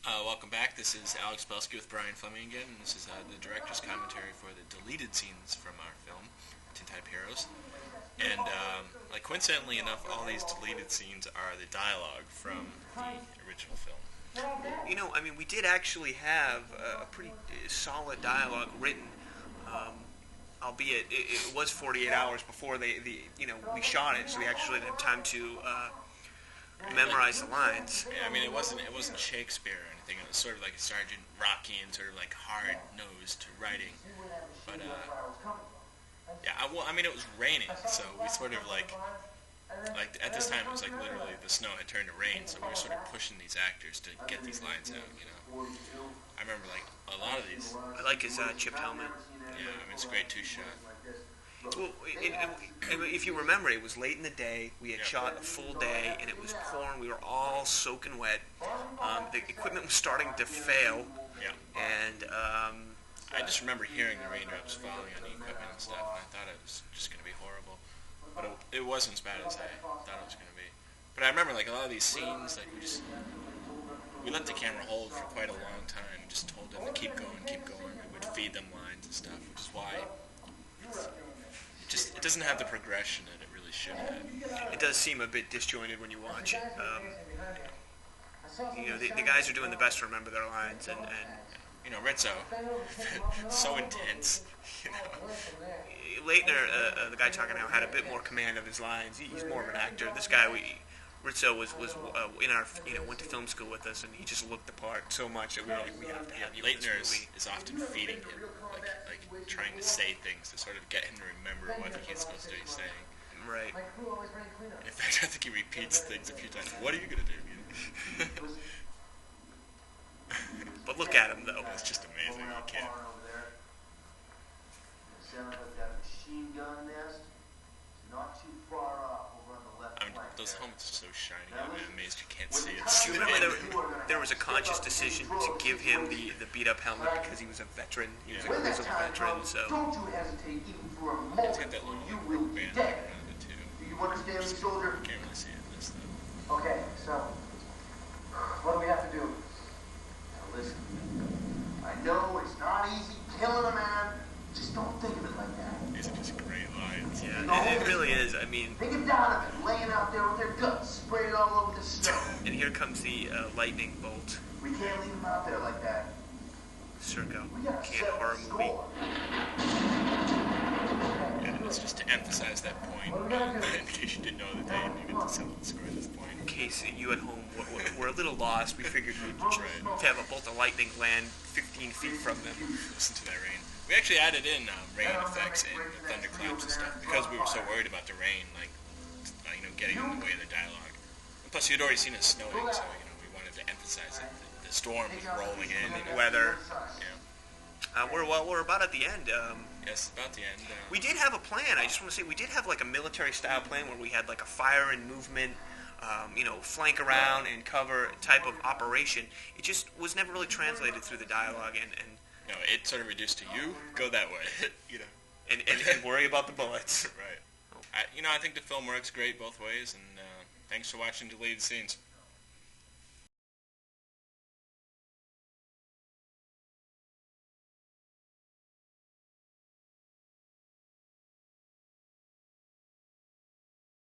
Welcome back. This is Alex Belsky with Brian Fleming again, and this is the director's commentary for the deleted scenes from our film, Tintype Heroes. And, coincidentally enough, all these deleted scenes are the dialogue from the original film. We did actually have a pretty solid dialogue written, albeit it was 48 hours before we shot it, so we actually didn't have time to memorize the lines. Yeah, it wasn't Shakespeare or anything. It was sort of like Sergeant Rocky and sort of like hard-nosed writing. But it was raining, so we sort of like at this time it was like literally the snow had turned to rain, so we were sort of pushing these actors to get these lines out. I remember like a lot of these. I like his chipped helmet. Yeah, it's a great two-shot. Well, if you remember, it was late in the day. We had shot a full day, and it was pouring. We were all soaking wet. The equipment was starting to fail. Yeah. And I just remember hearing the raindrops falling on the equipment and stuff, and I thought it was just going to be horrible. But it wasn't as bad as I thought it was going to be. But I remember, like, a lot of these scenes, like, we let the camera hold for quite a long time, just told them to keep going. We would feed them lines and stuff, which is why it doesn't have the progression that it really should have. It does seem a bit disjointed when you watch it. The guys are doing the best to remember their lines, and Rizzo, so intense. Leitner, the guy talking now, had a bit more command of his lines. He's more of an actor. This guy, Rizzo was in our went to film school with us, and he just looked the part so much that we were like, we have to have you in this movie. Leitner is often feeding him, like trying to say things to sort of get him to remember what he's supposed to be saying. Right. In fact, I think he repeats things a few times. What are you gonna do? But look at him, though. It's just amazing. You can't. Those helmets are so shiny. I'm amazed you can't see it. Do you remember there was a conscious decision to give him the beat-up helmet because he was a veteran. He was a grizzled veteran, so. Don't you hesitate even for a It's moment, got that or little you will be band dead. around it too. Do you understand me, soldier? You can't really see it in this though. Okay, so what do we have to do? Now listen, I know it's not easy killing a man. Just don't think of it like that. These are just great lines. Yeah, it really is. Think of Donovan laying out there with their guts sprayed all over the snow. And here comes the lightning bolt. We can't leave him out there like that. Circo. We gotta Can't settle horror the movie. score. And it's just to emphasize that point, in case you didn't know that they needed to settle the score at this point. In case you at home were a little lost, we figured we'd have a bolt of lightning land 15 feet from them. Listen to that rain. We actually added in rain effects and thunderclaps and stuff because we were so worried about the rain, getting in the way of the dialogue. And plus, you'd already seen it snowing, so we wanted to emphasize it. The storm was rolling in. Weather. Yeah. We're about at the end. Yes, about the end. We did have a plan. I just want to say we did have like a military-style plan where we had like a fire and movement, flank around and cover type of operation. It just was never really translated through the dialogue, and no, it sort of reduced to you go that way, and worry about the bullets. Right. I think the film works great both ways, and thanks for watching Deleted Scenes.